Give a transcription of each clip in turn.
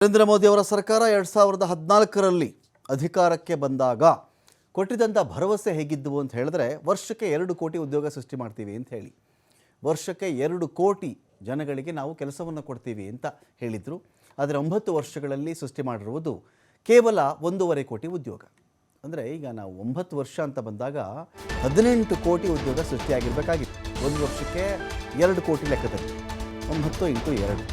ನರೇಂದ್ರ ಮೋದಿ ಅವರ ಸರ್ಕಾರ 2014ರಲ್ಲಿ ಅಧಿಕಾರಕ್ಕೆ ಬಂದಾಗ ಕೊಟ್ಟಿದ್ದಂಥ ಭರವಸೆ ಹೇಗಿದ್ದವು ಅಂತ ಹೇಳಿದ್ರೆ ವರ್ಷಕ್ಕೆ 2 ಕೋಟಿ ಉದ್ಯೋಗ ಸೃಷ್ಟಿ ಮಾಡ್ತೀವಿ ಅಂತ ಹೇಳಿ ವರ್ಷಕ್ಕೆ 2 ಕೋಟಿ ಜನಗಳಿಗೆ ನಾವು ಕೆಲಸವನ್ನು ಕೊಡ್ತೀವಿ ಅಂತ ಹೇಳಿದರು. ಆದರೆ 9 ವರ್ಷಗಳಲ್ಲಿ ಸೃಷ್ಟಿ ಮಾಡಿರುವುದು ಕೇವಲ 1.5 ಕೋಟಿ ಉದ್ಯೋಗ. ಅಂದರೆ ಈಗ ನಾವು 9 ವರ್ಷ ಅಂತ ಬಂದಾಗ 18 ಕೋಟಿ ಉದ್ಯೋಗ ಸೃಷ್ಟಿಯಾಗಿರಬೇಕಾಗಿತ್ತು. ಒಂದು ವರ್ಷಕ್ಕೆ 2 ಕೋಟಿ ಲೆಕ್ಕದಲ್ಲಿ 9 ಇಂಟು 2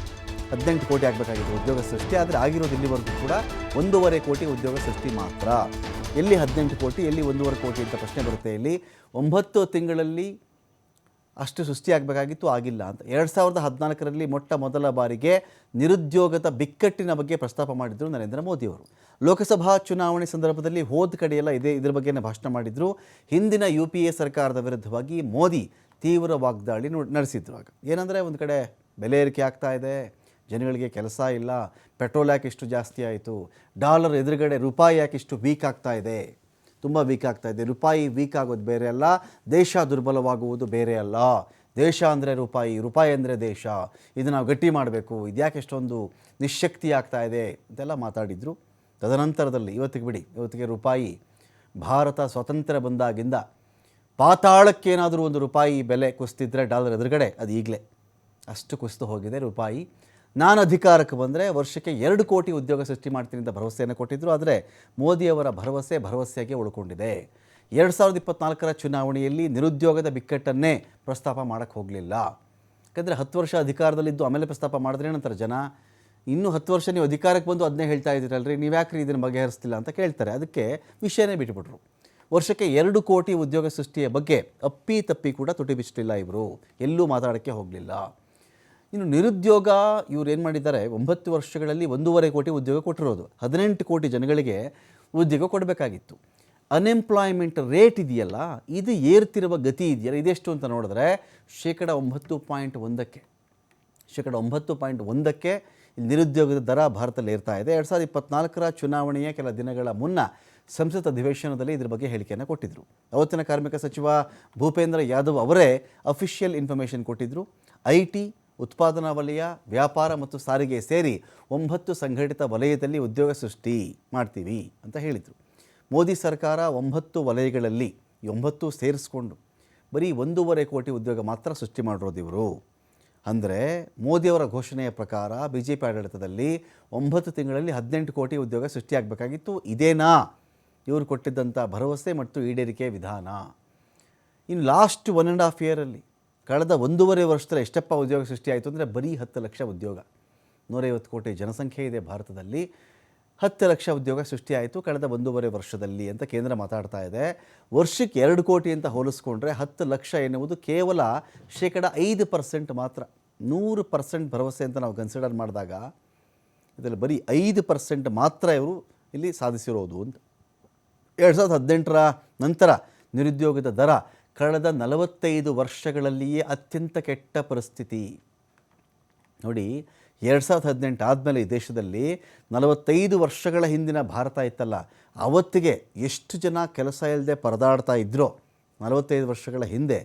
18 ಕೋಟಿ ಆಗಬೇಕಾಗಿತ್ತು ಉದ್ಯೋಗ ಸೃಷ್ಟಿ. ಆದರೆ ಆಗಿರೋದು ಇಲ್ಲಿವರೆಗೂ ಕೂಡ 1.5 ಕೋಟಿ ಉದ್ಯೋಗ ಸೃಷ್ಟಿ ಮಾತ್ರ. ಎಲ್ಲಿ 18 ಕೋಟಿ, ಎಲ್ಲಿ 1.5 ಕೋಟಿ ಅಂತ ಪ್ರಶ್ನೆ ಬರುತ್ತೆ. ಇಲ್ಲಿ 9 ತಿಂಗಳಲ್ಲಿ ಅಷ್ಟು ಸೃಷ್ಟಿಯಾಗಬೇಕಾಗಿತ್ತು, ಆಗಿಲ್ಲ ಅಂತ. 2014ರಲ್ಲಿ ಮೊಟ್ಟ ಮೊದಲ ಬಾರಿಗೆ ನಿರುದ್ಯೋಗದ ಬಿಕ್ಕಟ್ಟಿನ ಬಗ್ಗೆ ಪ್ರಸ್ತಾಪ ಮಾಡಿದರು ನರೇಂದ್ರ ಮೋದಿಯವರು. ಲೋಕಸಭಾ ಚುನಾವಣೆ ಸಂದರ್ಭದಲ್ಲಿ ಹೋದ ಕಡೆಯೆಲ್ಲ ಇದ್ರ ಬಗ್ಗೆನೇ ಭಾಷಣ ಮಾಡಿದರು. ಹಿಂದಿನ UPA ಸರ್ಕಾರದ ವಿರುದ್ಧವಾಗಿ ಮೋದಿ ತೀವ್ರ ವಾಗ್ದಾಳಿ ನಡೆಸಿದ್ರು. ಆಗ ಏನಂದರೆ, ಒಂದು ಕಡೆ ಬೆಲೆ ಏರಿಕೆ ಆಗ್ತಾ ಇದೆ, ಜನಗಳಿಗೆ ಕೆಲಸ ಇಲ್ಲ, ಪೆಟ್ರೋಲ್ ಯಾಕೆ ಇಷ್ಟು ಜಾಸ್ತಿ ಆಯಿತು, ಡಾಲರ್ ಎದುರುಗಡೆ ರೂಪಾಯಿ ಯಾಕೆ ಇಷ್ಟು ವೀಕ್ ಆಗ್ತಾ ಇದೆ, ತುಂಬ ವೀಕ್ ಆಗ್ತಾ ಇದೆ. ರೂಪಾಯಿ ವೀಕ್ ಆಗೋದು ಬೇರೆ ಅಲ್ಲ, ದೇಶ ದುರ್ಬಲವಾಗುವುದು ಬೇರೆ ಅಲ್ಲ. ದೇಶ ಅಂದರೆ ರೂಪಾಯಿ, ರೂಪಾಯಿ ಅಂದರೆ ದೇಶ, ಇದು ನಾವು ಗಟ್ಟಿ ಮಾಡಬೇಕು, ಇದ್ಯಾಕೆ ಎಷ್ಟೊಂದು ನಿಶಕ್ತಿ ಆಗ್ತಾ ಇದೆ ಅಂತೆಲ್ಲ ಮಾತಾಡಿದರು. ತದನಂತರದಲ್ಲಿ ಇವತ್ತಿಗೆ ರೂಪಾಯಿ ಭಾರತ ಸ್ವತಂತ್ರ ಬಂದಾಗಿಂದ ಪಾತಾಳಕ್ಕೇನಾದರೂ ಒಂದು ರೂಪಾಯಿ ಬೆಲೆ ಕುಸಿತಿದ್ರೆ ಡಾಲರ್ ಎದುರುಗಡೆ ಅದು ಈಗಲೇ ಅಷ್ಟು ಕುಸಿದು ಹೋಗಿದೆ ರೂಪಾಯಿ. ನಾನು ಅಧಿಕಾರಕ್ಕೆ ಬಂದರೆ ವರ್ಷಕ್ಕೆ 2 ಕೋಟಿ ಉದ್ಯೋಗ ಸೃಷ್ಟಿ ಮಾಡ್ತೀನಿ ಅಂತ ಭರವಸೆಯನ್ನು ಕೊಟ್ಟಿದ್ದರು. ಆದರೆ ಮೋದಿಯವರ ಭರವಸೆಯಾಗಿ ಉಳ್ಕೊಂಡಿದೆ. 2024ರ ಚುನಾವಣೆಯಲ್ಲಿ ನಿರುದ್ಯೋಗದ ಬಿಕ್ಕಟ್ಟನ್ನೇ ಪ್ರಸ್ತಾಪ ಮಾಡೋಕ್ಕೆ ಹೋಗಲಿಲ್ಲ. ಯಾಕಂದರೆ 10 ವರ್ಷ ಅಧಿಕಾರದಲ್ಲಿದ್ದು ಆಮೇಲೆ ಪ್ರಸ್ತಾಪ ಮಾಡಿದ್ರೆ ಏನಂತಾರೆ ಜನ, ಇನ್ನೂ 10 ವರ್ಷ ನೀವು ಅಧಿಕಾರಕ್ಕೆ ಬಂದು ಅದನ್ನೇ ಹೇಳ್ತಾ ಇದ್ದೀರಲ್ರಿ, ನೀವು ಯಾಕ್ರಿ ಇದನ್ನು ಬಗೆಹರಿಸ್ತಿಲ್ಲ ಅಂತ ಕೇಳ್ತಾರೆ. ಅದಕ್ಕೆ ವಿಷಯನೇ ಬಿಟ್ಟುಬಿಟ್ರು. ವರ್ಷಕ್ಕೆ 2 ಕೋಟಿ ಉದ್ಯೋಗ ಸೃಷ್ಟಿಯ ಬಗ್ಗೆ ಅಪ್ಪಿ ತಪ್ಪಿ ಕೂಡ ತುಟಿ ಬಿಚ್ಚಲಿಲ್ಲ ಇವರು, ಎಲ್ಲೂ ಮಾತಾಡೋಕ್ಕೆ ಹೋಗಲಿಲ್ಲ. ಇನ್ನು ನಿರುದ್ಯೋಗ ಇವ್ರು ಏನು ಮಾಡಿದ್ದಾರೆ, 9 ವರ್ಷಗಳಲ್ಲಿ 1.5 ಕೋಟಿ ಉದ್ಯೋಗ ಕೊಟ್ಟಿರೋದು, 18 ಕೋಟಿ ಜನಗಳಿಗೆ ಉದ್ಯೋಗ ಕೊಡಬೇಕಾಗಿತ್ತು. ಅನ್ಎಂಪ್ಲಾಯ್ಮೆಂಟ್ ರೇಟ್ ಇದೆಯಲ್ಲ, ಇದು ಏರ್ತಿರುವ ಗತಿ ಇದೆಯಲ್ಲ, ಇದೆಷ್ಟು ಅಂತ ನೋಡಿದ್ರೆ ಶೇಕಡ 9.1ಕ್ಕೆ ನಿರುದ್ಯೋಗದ ದರ ಭಾರತದಲ್ಲಿ ಏರ್ತಾ ಇದೆ. 2024ರ ಚುನಾವಣೆಯ ಕೆಲ ದಿನಗಳ ಮುನ್ನ ಸಂಸತ್ ಅಧಿವೇಶನದಲ್ಲಿ ಇದ್ರ ಬಗ್ಗೆ ಹೇಳಿಕೆಯನ್ನು ಕೊಟ್ಟಿದ್ದರು. ಅವತ್ತಿನ ಕಾರ್ಮಿಕ ಸಚಿವ ಭೂಪೇಂದ್ರ ಯಾದವ್ ಅವರೇ ಅಫಿಷಿಯಲ್ ಇನ್ಫಾರ್ಮೇಷನ್ ಕೊಟ್ಟಿದ್ದರು. IT, ಉತ್ಪಾದನಾ ವಲಯ, ವ್ಯಾಪಾರ ಮತ್ತು ಸಾರಿಗೆ ಸೇರಿ 9 ಸಂಘಟಿತ ವಲಯದಲ್ಲಿ ಉದ್ಯೋಗ ಸೃಷ್ಟಿ ಮಾಡ್ತೀವಿ ಅಂತ ಹೇಳಿದರು. ಮೋದಿ ಸರ್ಕಾರ 9 ವಲಯಗಳಲ್ಲಿ 9 ಸೇರಿಸ್ಕೊಂಡು ಬರೀ 1.5 ಕೋಟಿ ಉದ್ಯೋಗ ಮಾತ್ರ ಸೃಷ್ಟಿ ಮಾಡಿರೋದು ಇವರು. ಅಂದರೆ ಮೋದಿಯವರ ಘೋಷಣೆಯ ಪ್ರಕಾರ BJP ಆಡಳಿತದಲ್ಲಿ 9 ತಿಂಗಳಲ್ಲಿ 18 ಕೋಟಿ ಉದ್ಯೋಗ ಸೃಷ್ಟಿಯಾಗಬೇಕಾಗಿತ್ತು. ಇದೇನಾ ಇವರು ಕೊಟ್ಟಿದ್ದಂಥ ಭರವಸೆ ಮತ್ತು ಈಡೇರಿಕೆ ವಿಧಾನ? ಇನ್ನು ಲಾಸ್ಟ್ 1.5 ಇಯರಲ್ಲಿ, ಕಳೆದ 1.5 ವರ್ಷದಲ್ಲಿ ಎಷ್ಟಪ್ಪ ಉದ್ಯೋಗ ಸೃಷ್ಟಿಯಾಯಿತು ಅಂದರೆ ಬರೀ 10 ಲಕ್ಷ ಉದ್ಯೋಗ. 150 ಕೋಟಿ ಜನಸಂಖ್ಯೆ ಇದೆ ಭಾರತದಲ್ಲಿ, 10 ಲಕ್ಷ ಉದ್ಯೋಗ ಸೃಷ್ಟಿಯಾಯಿತು ಕಳೆದ 1.5 ವರ್ಷದಲ್ಲಿ ಅಂತ ಕೇಂದ್ರ ಮಾತಾಡ್ತಾ ಇದೆ. ವರ್ಷಕ್ಕೆ 2 ಕೋಟಿ ಅಂತ ಹೋಲಿಸ್ಕೊಂಡ್ರೆ 10 ಲಕ್ಷ ಎನ್ನುವುದು ಕೇವಲ ಶೇಕಡ 5% ಮಾತ್ರ. 100% ಭರವಸೆ ಅಂತ ನಾವು ಕನ್ಸಿಡರ್ ಮಾಡಿದಾಗ ಇದರಲ್ಲಿ ಬರೀ 5% ಮಾತ್ರ ಇವರು ಇಲ್ಲಿ ಸಾಧಿಸಿರೋದು ಅಂತ. 2018ರ ನಂತರ ನಿರುದ್ಯೋಗದ ದರ ಕಳೆದ 45 ವರ್ಷಗಳಲ್ಲಿಯೇ ಅತ್ಯಂತ ಕೆಟ್ಟ ಪರಿಸ್ಥಿತಿ. ನೋಡಿ, 2018 ಆದಮೇಲೆ ಈ ದೇಶದಲ್ಲಿ 45 ವರ್ಷಗಳ ಹಿಂದಿನ ಭಾರತ ಇತ್ತಲ್ಲ, ಅವತ್ತಿಗೆ ಎಷ್ಟು ಜನ ಕೆಲಸ ಇಲ್ಲದೆ ಪರದಾಡ್ತಾ ಇದ್ರೋ 45 ವರ್ಷಗಳ ಹಿಂದೆ,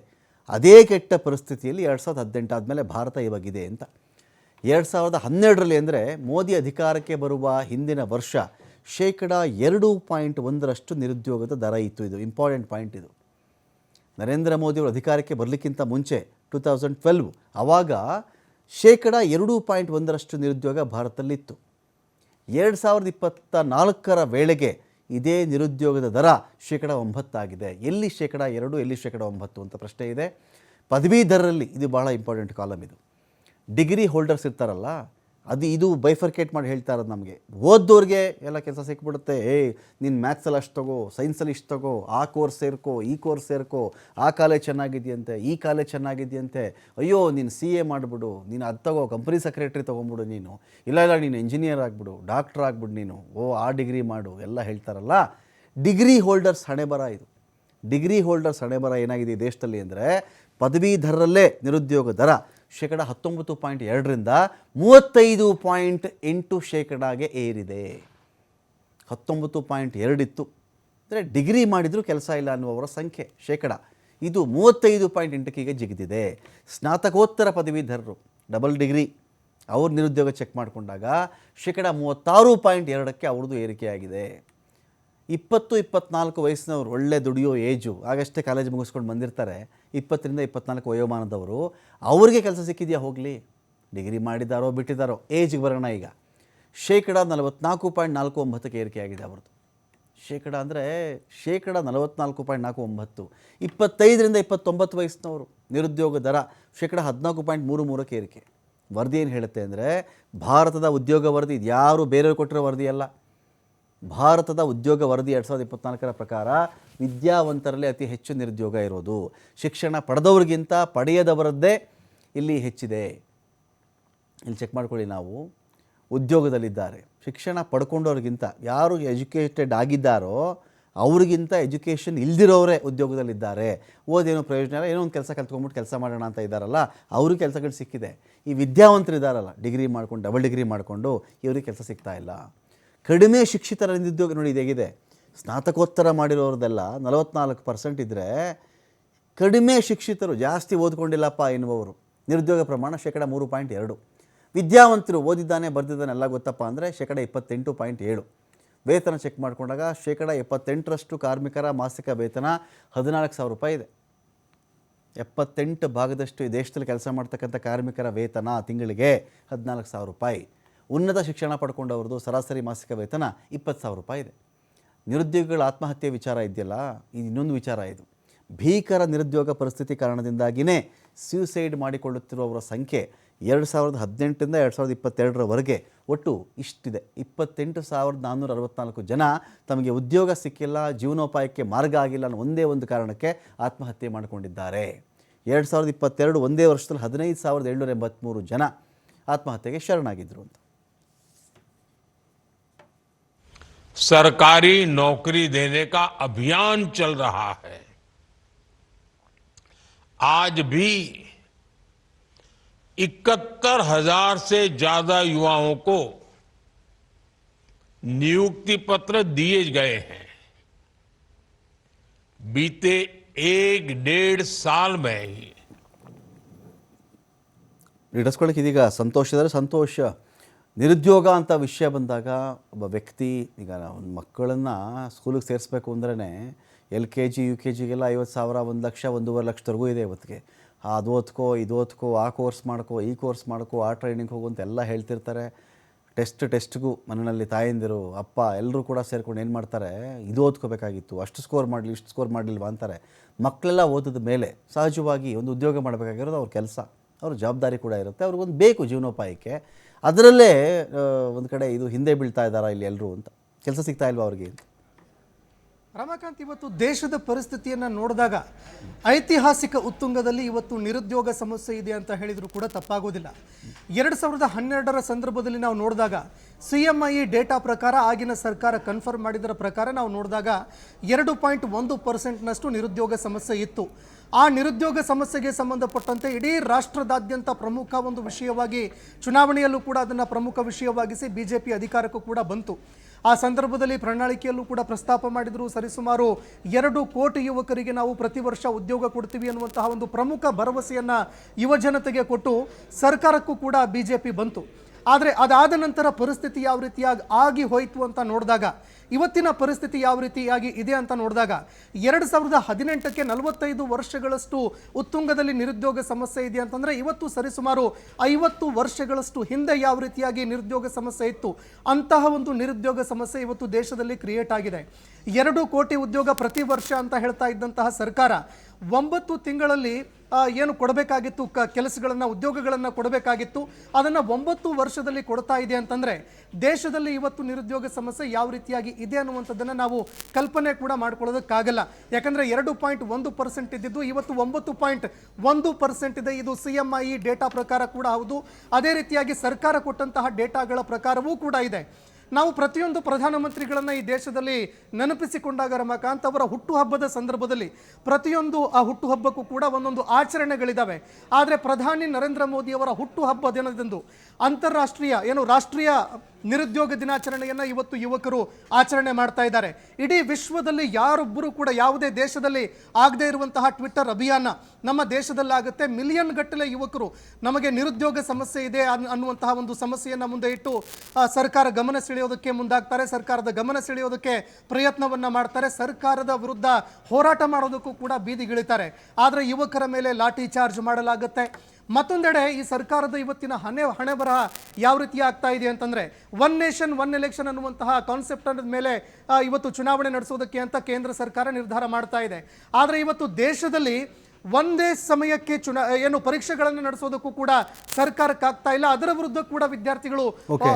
ಅದೇ ಕೆಟ್ಟ ಪರಿಸ್ಥಿತಿಯಲ್ಲಿ 2018 ಆದಮೇಲೆ ಭಾರತ ಇವಾಗಿದೆ ಅಂತ. 2012ರಲ್ಲಿ ಅಂದರೆ ಮೋದಿ ಅಧಿಕಾರಕ್ಕೆ ಬರುವ ಹಿಂದಿನ ವರ್ಷ ಶೇಕಡ 2.1ರಷ್ಟು ನಿರುದ್ಯೋಗದ ದರ ಇತ್ತು. ಇದು ಇಂಪಾರ್ಟೆಂಟ್ ಪಾಯಿಂಟ್. ಇದು ನರೇಂದ್ರ ಮೋದಿಯವರು ಅಧಿಕಾರಕ್ಕೆ ಬರಲಿಕ್ಕಿಂತ ಮುಂಚೆ 2012 ಆವಾಗ ಶೇಕಡ 2.1ರಷ್ಟು ನಿರುದ್ಯೋಗ ಭಾರತದಲ್ಲಿತ್ತು. 2024ರ ವೇಳೆಗೆ ಇದೇ ನಿರುದ್ಯೋಗದ ದರ ಶೇಕಡ 9 ಆಗಿದೆ. ಎಲ್ಲಿ ಶೇಕಡ 2, ಎಲ್ಲಿ ಶೇಕಡ 9 ಅಂತ ಪ್ರಶ್ನೆ ಇದೆ. ಪದವೀಧರರಲ್ಲಿ ಇದು ಭಾಳ ಇಂಪಾರ್ಟೆಂಟ್ ಕಾಲಮ್. ಇದು ಡಿಗ್ರಿ ಹೋಲ್ಡರ್ಸ್ ಇರ್ತಾರಲ್ಲ, ಇದು ಬೈಫರ್ಕೇಟ್ ಮಾಡಿ ಹೇಳ್ತಾ ಇರೋದು ನಮಗೆ. ಓದ್ದವ್ರಿಗೆ ಎಲ್ಲ ಕೆಲಸ ಸಿಕ್ಬಿಡುತ್ತೆ. ನೀನು ಮ್ಯಾಥ್ಸಲ್ಲಿ ಅಷ್ಟು ತಗೋ, ಸೈನ್ಸಲ್ಲಿ ಇಷ್ಟು ತಗೋ, ಆ ಕೋರ್ಸ್ ಸೇರ್ಕೋ, ಈ ಕೋರ್ಸ್ ಸೇರ್ಕೋ, ಆ ಕಾಲೇಜ್ ಚೆನ್ನಾಗಿದೆಯಂತೆ, ಈ ಕಾಲೇಜ್ ಚೆನ್ನಾಗಿದೆಯಂತೆ, ಅಯ್ಯೋ ನೀನು CA ಮಾಡಿಬಿಡು, ನೀನು ಅದು ತಗೋ, ಕಂಪ್ನಿ ಸೆಕ್ರೆಟರಿ ತೊಗೊಂಬಿಡು, ನೀನು ಇಲ್ಲ ನೀನು ಇಂಜಿನಿಯರ್ ಆಗಿಬಿಡು, ಡಾಕ್ಟ್ರ್ ಆಗಿಬಿಡು, ನೀನು ಆ ಡಿಗ್ರಿ ಮಾಡು ಎಲ್ಲ ಹೇಳ್ತಾರಲ್ಲ. ಡಿಗ್ರಿ ಹೋಲ್ಡರ್ಸ್ ಹಣೆಬರ ಇದು. ಡಿಗ್ರಿ ಹೋಲ್ಡರ್ಸ್ ಹಣೆಬರ ಏನಾಗಿದೆ ಈ ದೇಶದಲ್ಲಿ ಅಂದರೆ, ಪದವೀಧರರಲ್ಲೇ ನಿರುದ್ಯೋಗ ದರ ಶೇಕಡ 19.2ರಿಂದ 35.8% ಏರಿದೆ. 19.2 ಇತ್ತು ಅಂದರೆ ಡಿಗ್ರಿ ಮಾಡಿದರೂ ಕೆಲಸ ಇಲ್ಲ ಅನ್ನುವವರ ಸಂಖ್ಯೆ ಶೇಕಡ, ಇದು 35.8ಕ್ಕೆ ಜಿಗಿದಿದೆ. ಸ್ನಾತಕೋತ್ತರ ಪದವೀಧರರು, ಡಬಲ್ ಡಿಗ್ರಿ ಅವ್ರ ನಿರುದ್ಯೋಗ ಚೆಕ್ ಮಾಡಿಕೊಂಡಾಗ ಶೇಕಡ 36.2ಕ್ಕೆ ಅವ್ರದ್ದು ಏರಿಕೆಯಾಗಿದೆ. 20-24 ವಯಸ್ಸಿನವರು ಒಳ್ಳೆ ದುಡಿಯೋ ಏಜು, ಆಗಷ್ಟೇ ಕಾಲೇಜ್ ಮುಗಿಸ್ಕೊಂಡು ಬಂದಿರ್ತಾರೆ, 20-24 ವಯೋಮಾನದವರು, ಅವ್ರಿಗೆ ಕೆಲಸ ಸಿಕ್ಕಿದೆಯಾ ಹೋಗಲಿ, ಡಿಗ್ರಿ ಮಾಡಿದಾರೋ ಬಿಟ್ಟಿದ್ದಾರೋ, ಏಜಿಗೆ ಬರೋಣ. ಈಗ ಶೇಕಡ 44.49ಕ್ಕೆ ಏರಿಕೆಯಾಗಿದೆ ಅವ್ರದ್ದು. ಶೇಕಡ ಅಂದರೆ ಶೇಕಡ 44.49. 25-29 ವಯಸ್ಸಿನವರು ನಿರುದ್ಯೋಗ ದರ ಶೇಕಡ 14.33ಕ್ಕೆ ಏರಿಕೆ. ವರದಿ ಏನು ಹೇಳುತ್ತೆ ಅಂದರೆ, ಭಾರತದ ಉದ್ಯೋಗ ವರದಿ, ಇದು ಯಾರು ಬೇರೆಯವರು ಕೊಟ್ಟಿರೋ ವರದಿ ಅಲ್ಲ, ಭಾರತದ ಉದ್ಯೋಗ ವರದಿ 2024ರ ಪ್ರಕಾರ ವಿದ್ಯಾವಂತರಲ್ಲಿ ಅತಿ ಹೆಚ್ಚು ನಿರುದ್ಯೋಗ ಇರೋದು. ಶಿಕ್ಷಣ ಪಡೆದವ್ರಿಗಿಂತ ಪಡೆಯದವರದ್ದೇ ಇಲ್ಲಿ ಹೆಚ್ಚಿದೆ. ಇಲ್ಲಿ ಚೆಕ್ ಮಾಡ್ಕೊಳ್ಳಿ, ನಾವು ಉದ್ಯೋಗದಲ್ಲಿದ್ದಾರೆ, ಶಿಕ್ಷಣ ಪಡ್ಕೊಂಡವ್ರಿಗಿಂತ, ಯಾರು ಎಜುಕೇಟೆಡ್ ಆಗಿದ್ದಾರೋ ಅವ್ರಿಗಿಂತ ಎಜುಕೇಷನ್ ಇಲ್ದಿರೋರೇ ಉದ್ಯೋಗದಲ್ಲಿದ್ದಾರೆ. ಓದೇನೋ ಪ್ರಯೋಜನ ಇಲ್ಲ, ಏನೋ ಒಂದು ಕೆಲಸ ಕಲ್ತ್ಕೊಂಡ್ಬಿಟ್ಟು ಕೆಲಸ ಮಾಡೋಣ ಅಂತ ಇದ್ದಾರಲ್ಲ, ಅವ್ರಿಗೆ ಕೆಲಸಗಳು ಸಿಕ್ಕಿದೆ. ಈ ವಿದ್ಯಾವಂತರು ಇದ್ದಾರಲ್ಲ, ಡಿಗ್ರಿ ಮಾಡ್ಕೊಂಡು ಡಬಲ್ ಡಿಗ್ರಿ ಮಾಡಿಕೊಂಡು, ಇವ್ರಿಗೆ ಕೆಲಸ ಸಿಗ್ತಾ ಇಲ್ಲ. ಕಡಿಮೆ ಶಿಕ್ಷಿತರ ನಿರುದ್ಯೋಗ ನೋಡಿ ಇದೇಗಿದೆ, ಸ್ನಾತಕೋತ್ತರ ಮಾಡಿರೋರದೆಲ್ಲ 44% ಇದ್ದರೆ, ಕಡಿಮೆ ಶಿಕ್ಷಿತರು, ಜಾಸ್ತಿ ಓದ್ಕೊಂಡಿಲ್ಲಪ್ಪ ಎನ್ನುವವರು ನಿರುದ್ಯೋಗ ಪ್ರಮಾಣ ಶೇಕಡ 3.2. ವಿದ್ಯಾವಂತರು, ಓದಿದ್ದಾನೆ ಬರೆದಿದ್ದಾನೆ ಎಲ್ಲ ಗೊತ್ತಪ್ಪ ಅಂದರೆ ಶೇಕಡ 28.7. ವೇತನ ಚೆಕ್ ಮಾಡಿಕೊಂಡಾಗ ಶೇಕಡ 78ರಷ್ಟು ಕಾರ್ಮಿಕರ ಮಾಸಿಕ ವೇತನ 14,000 ರೂಪಾಯಿ ಇದೆ. 78 ಭಾಗದಷ್ಟು ಈ ದೇಶದಲ್ಲಿ ಕೆಲಸ ಮಾಡ್ತಕ್ಕಂಥ ಕಾರ್ಮಿಕರ ವೇತನ ತಿಂಗಳಿಗೆ 14,000 ರೂಪಾಯಿ. ಉನ್ನತ ಶಿಕ್ಷಣ ಪಡ್ಕೊಂಡವ್ರದ್ದು ಸರಾಸರಿ ಮಾಸಿಕ ವೇತನ 20,000 ರೂಪಾಯಿ ಇದೆ. ನಿರುದ್ಯೋಗಿಗಳ ಆತ್ಮಹತ್ಯೆ ವಿಚಾರ ಇದೆಯಲ್ಲ, ಇದು ಇನ್ನೊಂದು ವಿಚಾರ. ಇದು ಭೀಕರ ನಿರುದ್ಯೋಗ ಪರಿಸ್ಥಿತಿ ಕಾರಣದಿಂದಾಗಿಯೇ ಸ್ಯೂಸೈಡ್ ಮಾಡಿಕೊಳ್ಳುತ್ತಿರುವವರ ಸಂಖ್ಯೆ 2018 2022ರವರೆಗೆ ಒಟ್ಟು ಇಷ್ಟಿದೆ. 28,464 ಜನ ತಮಗೆ ಉದ್ಯೋಗ ಸಿಕ್ಕಿಲ್ಲ, ಜೀವನೋಪಾಯಕ್ಕೆ ಮಾರ್ಗ ಆಗಿಲ್ಲ ಅನ್ನೋ ಒಂದೇ ಒಂದು ಕಾರಣಕ್ಕೆ ಆತ್ಮಹತ್ಯೆ ಮಾಡಿಕೊಂಡಿದ್ದಾರೆ. 2022 ಒಂದೇ ವರ್ಷದಲ್ಲಿ 15,783 ಜನ ಆತ್ಮಹತ್ಯೆಗೆ ಶರಣಾಗಿದ್ದರು ಅಂತ. सरकारी नौकरी देने का अभियान चल रहा है. आज भी 71,000 से ज्यादा युवाओं को नियुक्ति पत्र दिए गए हैं. बीते 1-1.5 साल में ही ಇಡಿಸ್ಕೊಳ್ಳಿಕ್ಕೆ ಇದೀಗ ಸಂತೋಷ ಇದ್ದಾರೆ. ಸಂತೋಷ, ನಿರುದ್ಯೋಗ ಅಂತ ವಿಷಯ ಬಂದಾಗ ಒಬ್ಬ ವ್ಯಕ್ತಿ, ಈಗ ಒಂದು ಮಕ್ಕಳನ್ನು ಸ್ಕೂಲಿಗೆ ಸೇರಿಸ್ಬೇಕು ಅಂದ್ರೇ LKG UKGಗೆಲ್ಲ 50,000, 1,00,000, 1.5 ಲಕ್ಷದವರೆಗೂ ಇದೆ ಇವತ್ತಿಗೆ. ಅದು ಓದ್ಕೋ, ಇದು ಓದ್ಕೋ, ಆ ಕೋರ್ಸ್ ಮಾಡ್ಕೋ, ಈ ಕೋರ್ಸ್ ಮಾಡ್ಕೋ, ಆ ಟ್ರೈನಿಂಗ್ ಹೋಗು ಅಂತೆಲ್ಲ ಹೇಳ್ತಿರ್ತಾರೆ. ಟೆಸ್ಟ್ಗೂ ಮನೆಯಲ್ಲಿ ತಾಯಂದಿರು ಅಪ್ಪ ಎಲ್ಲರೂ ಕೂಡ ಸೇರ್ಕೊಂಡು ಏನು ಮಾಡ್ತಾರೆ, ಇದು ಓದ್ಕೋಬೇಕಾಗಿತ್ತು, ಅಷ್ಟು ಸ್ಕೋರ್ ಮಾಡಲಿ, ಇಷ್ಟು ಸ್ಕೋರ್ ಮಾಡಲಿಲ್ವಾ ಅಂತಾರೆ. ಮಕ್ಕಳೆಲ್ಲ ಓದಿದ ಮೇಲೆ ಸಹಜವಾಗಿ ಒಂದು ಉದ್ಯೋಗ ಮಾಡಬೇಕಾಗಿರೋದು ಅವ್ರ ಕೆಲಸ, ಅವ್ರ ಜವಾಬ್ದಾರಿ ಕೂಡ ಇರುತ್ತೆ, ಅವ್ರಿಗೊಂದು ಬೇಕು ಜೀವನೋಪಾಯಕ್ಕೆ. ಅದರಲ್ಲೇ ಒಂದು ಕಡೆ ಇದು ಹಿಂದೆ ಬೀಳ್ತಾ ಇದ್ದಾರಾ ಇಲ್ಲಿ ಎಲ್ಲರೂ ಅಂತ, ಕೆಲಸ ಸಿಗ್ತಾ ಇಲ್ವಾ ಅವ್ರಿಗೆ ಅಂತ. ರಮಾಕಾಂತ್, ಇವತ್ತು ದೇಶದ ಪರಿಸ್ಥಿತಿಯನ್ನು ನೋಡಿದಾಗ ಐತಿಹಾಸಿಕ ಉತ್ತುಂಗದಲ್ಲಿ ಇವತ್ತು ನಿರುದ್ಯೋಗ ಸಮಸ್ಯೆ ಇದೆ ಅಂತ ಹೇಳಿದರೂ ಕೂಡ ತಪ್ಪಾಗೋದಿಲ್ಲ. 2012ರ ಸಂದರ್ಭದಲ್ಲಿ ನಾವು ನೋಡಿದಾಗ CMI ಡೇಟಾ ಪ್ರಕಾರ, ಆಗಿನ ಸರ್ಕಾರ ಕನ್ಫರ್ಮ್ ಮಾಡಿದರ ಪ್ರಕಾರ ನಾವು ನೋಡಿದಾಗ 2.1%ನಷ್ಟು ನಿರುದ್ಯೋಗ ಸಮಸ್ಯೆ ಇತ್ತು. ಆ ನಿರುದ್ಯೋಗ ಸಮಸ್ಯೆಗೆ ಸಂಬಂಧಪಟ್ಟಂತೆ ಇಡೀ ರಾಷ್ಟ್ರದಾದ್ಯಂತ ಪ್ರಮುಖ ಒಂದು ವಿಷಯವಾಗಿ, ಚುನಾವಣೆಯಲ್ಲೂ ಕೂಡ ಅದನ್ನು ಪ್ರಮುಖ ವಿಷಯವಾಗಿಸಿ BJP ಅಧಿಕಾರಕ್ಕೂ ಕೂಡ ಬಂತು. ಆ ಸಂದರ್ಭದಲ್ಲಿ ಪ್ರಣಾಳಿಕೆಯಲ್ಲೂ ಕೂಡ ಪ್ರಸ್ತಾಪ ಮಾಡಿದರು. ಸರಿಸುಮಾರು 2 ಕೋಟಿ ಯುವಕರಿಗೆ ನಾವು ಪ್ರತಿ ವರ್ಷ ಉದ್ಯೋಗ ಕೊಡ್ತೀವಿ ಅನ್ನುವಂತಹ ಒಂದು ಪ್ರಮುಖ ಭರವಸೆಯನ್ನು ಯುವಜನತೆಗೆ ಕೊಟ್ಟು ಸರ್ಕಾರಕ್ಕೂ ಕೂಡ BJP ಬಂತು. ಆದರೆ ಅದಾದ ನಂತರ ಪರಿಸ್ಥಿತಿ ಯಾವ ರೀತಿಯಾಗಿ ಆಗಿ ಹೋಯಿತು ಅಂತ ನೋಡಿದಾಗ, ಇವತ್ತಿನ ಪರಿಸ್ಥಿತಿ ಯಾವ ರೀತಿಯಾಗಿ ಇದೆ ಅಂತ ನೋಡಿದಾಗ, 2018ಕ್ಕೆ 45 ವರ್ಷಗಳಷ್ಟು ಉತ್ತುಂಗದಲ್ಲಿ ನಿರುದ್ಯೋಗ ಸಮಸ್ಯೆ ಇದೆ ಅಂತಂದರೆ, ಇವತ್ತು ಸರಿಸುಮಾರು 50 ವರ್ಷಗಳಷ್ಟು ಹಿಂದೆ ಯಾವ ರೀತಿಯಾಗಿ ನಿರುದ್ಯೋಗ ಸಮಸ್ಯೆ ಇತ್ತು, ಅಂತಹ ಒಂದು ನಿರುದ್ಯೋಗ ಸಮಸ್ಯೆ ಇವತ್ತು ದೇಶದಲ್ಲಿ ಕ್ರಿಯೇಟ್ ಆಗಿದೆ. 2 ಕೋಟಿ ಉದ್ಯೋಗ ಪ್ರತಿ ವರ್ಷ ಅಂತ ಹೇಳ್ತಾ ಇದ್ದಂತಹ ಸರ್ಕಾರ 9 ತಿಂಗಳಲ್ಲಿ ಏನು ಕೊಡಬೇಕಾಗಿತ್ತು, ಕೆಲಸಗಳನ್ನು, ಉದ್ಯೋಗಗಳನ್ನು ಕೊಡಬೇಕಾಗಿತ್ತು, ಅದನ್ನು 9 ವರ್ಷದಲ್ಲಿ ಕೊಡ್ತಾ ಇದೆ ಅಂತಂದರೆ ದೇಶದಲ್ಲಿ ಇವತ್ತು ನಿರುದ್ಯೋಗ ಸಮಸ್ಯೆ ಯಾವ ರೀತಿಯಾಗಿ ಇದೆ ಅನ್ನುವಂಥದ್ದನ್ನು ನಾವು ಕಲ್ಪನೆ ಕೂಡ ಮಾಡ್ಕೊಳ್ಳೋದಕ್ಕಾಗಲ್ಲ. ಯಾಕಂದರೆ 2.1% ಇದ್ದಿದ್ದು ಇವತ್ತು 9.1% ಇದೆ. ಇದು CMI ಡೇಟಾ ಪ್ರಕಾರ ಕೂಡ ಹೌದು, ಅದೇ ರೀತಿಯಾಗಿ ಸರ್ಕಾರ ಕೊಟ್ಟಂತಹ ಡೇಟಾಗಳ ಪ್ರಕಾರವೂ ಕೂಡ ಇದೆ. ನಾವು ಪ್ರತಿಯೊಂದು ಪ್ರಧಾನಮಂತ್ರಿಗಳನ್ನ ಈ ದೇಶದಲ್ಲಿ ನೆನಪಿಸಿಕೊಂಡಾಗ ರಮಾಕಾಂತ್ ಅವರ ಹುಟ್ಟುಹಬ್ಬದ ಸಂದರ್ಭದಲ್ಲಿ ಪ್ರತಿಯೊಂದು ಆ ಹುಟ್ಟುಹಬ್ಬಕ್ಕೂ ಕೂಡ ಒಂದೊಂದು ಆಚರಣೆಗಳಿದ್ದಾವೆ. ಆದರೆ ಪ್ರಧಾನಿ ನರೇಂದ್ರ ಮೋದಿ ಅವರ ಹುಟ್ಟುಹಬ್ಬ ದಿನದಂದು ಅಂತಾರಾಷ್ಟ್ರೀಯ ರಾಷ್ಟ್ರೀಯ ನಿರುದ್ಯೋಗ ದಿನಾಚರಣೆಯನ್ನು ಇವತ್ತು ಯುವಕರು ಆಚರಣೆ ಮಾಡ್ತಾ ಇದ್ದಾರೆ. ಇಡೀ ವಿಶ್ವದಲ್ಲಿ ಯಾರೊಬ್ಬರು ಕೂಡ ಯಾವುದೇ ದೇಶದಲ್ಲಿ ಆಗದೇ ಇರುವಂತಹ ಟ್ವಿಟ್ಟರ್ ಅಭಿಯಾನ ನಮ್ಮ ದೇಶದಲ್ಲಾಗುತ್ತೆ. ಮಿಲಿಯನ್ ಗಟ್ಟಲೆ ಯುವಕರು ನಮಗೆ ನಿರುದ್ಯೋಗ ಸಮಸ್ಯೆ ಇದೆ ಅನ್ನುವಂತಹ ಒಂದು ಸಮಸ್ಯೆಯನ್ನು ಮುಂದೆ ಇಟ್ಟು ಸರ್ಕಾರ ಗಮನ ಸೆಳೆಯೋದಕ್ಕೆ ಮುಂದಾಗ್ತಾರೆ. ಸರ್ಕಾರದ ಗಮನ ಸೆಳೆಯೋದಕ್ಕೆ ಪ್ರಯತ್ನವನ್ನ ಮಾಡ್ತಾರೆ. ಸರ್ಕಾರದ ವಿರುದ್ಧ ಹೋರಾಟ ಮಾಡೋದಕ್ಕೂ ಕೂಡ ಬೀದಿಗಿಳಿತಾರೆ. ಆದರೆ ಯುವಕರ ಮೇಲೆ ಲಾಠಿ ಚಾರ್ಜ್ ಮಾಡಲಾಗುತ್ತೆ. ಮತ್ತೊಂದೆಡೆ ಈ ಸರ್ಕಾರದ ಇವತ್ತಿನ ಹಣೆ ಬರಹ ಯಾವ ರೀತಿ ಆಗ್ತಾ ಇದೆ ಅಂತಂದ್ರೆ, ಒನ್ ನೇಷನ್ ಒನ್ ಎಲೆಕ್ಷನ್ ಅನ್ನುವಂತಹ ಕಾನ್ಸೆಪ್ಟ್ ಮೇಲೆ ಇವತ್ತು ಚುನಾವಣೆ ನಡೆಸೋದಕ್ಕೆ ಅಂತ ಕೇಂದ್ರ ಸರ್ಕಾರ ನಿರ್ಧಾರ ಮಾಡ್ತಾ ಇದೆ. ಆದರೆ ಇವತ್ತು ದೇಶದಲ್ಲಿ ಒಂದೇ ಸಮಯಕ್ಕೆ ಪರೀಕ್ಷೆಗಳನ್ನು ನಡೆಸೋದಕ್ಕೂ ಕೂಡ ಸರ್ಕಾರಕ್ಕಾಗ್ತಾ ಇಲ್ಲ. ಅದರ ವಿರುದ್ಧ ಕೂಡ ವಿದ್ಯಾರ್ಥಿಗಳು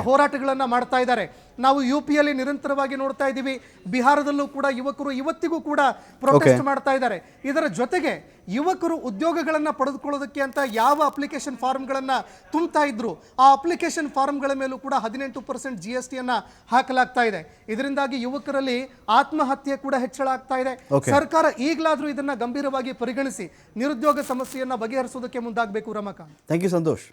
ಹೋರಾಟಗಳನ್ನ ಮಾಡ್ತಾ ಇದ್ದಾರೆ. ನಾವು UPಯಲ್ಲಿ ನಿರಂತರವಾಗಿ ನೋಡ್ತಾ ಇದ್ದೀವಿ. ಬಿಹಾರದಲ್ಲೂ ಕೂಡ ಯುವಕರು ಇವತ್ತಿಗೂ ಕೂಡ ಪ್ರೊಟೆಸ್ಟ್ ಮಾಡ್ತಾ ಇದ್ದಾರೆ. ಇದರ ಜೊತೆಗೆ ಯುವಕರು ಉದ್ಯೋಗಗಳನ್ನ ಪಡೆದುಕೊಳ್ಳೋದಕ್ಕೆ ಅಂತ ಯಾವ ಅಪ್ಲಿಕೇಶನ್ ಫಾರ್ಮ್ಗಳನ್ನ ತುಂಬ್ತಾ ಇದ್ರು, ಆ ಅಪ್ಲಿಕೇಶನ್ ಫಾರ್ಮ್ಗಳ ಮೇಲೂ ಕೂಡ 18% GSTಯನ್ನ ಹಾಕಲಾಗ್ತಾ ಇದೆ. ಇದರಿಂದಾಗಿ ಯುವಕರಲ್ಲಿ ಆತ್ಮಹತ್ಯೆ ಕೂಡ ಹೆಚ್ಚಳ ಆಗ್ತಾ ಇದೆ. ಸರ್ಕಾರ ಈಗಲಾದ್ರೂ ಇದನ್ನ ಗಂಭೀರವಾಗಿ ಪರಿಗಣಿಸಿ ನಿರುದ್ಯೋಗ ಸಮಸ್ಯೆಯನ್ನ ಬಗೆಹರಿಸೋದಕ್ಕೆ ಮುಂದಾಗಬೇಕು. Ramakant, thank you Santosh.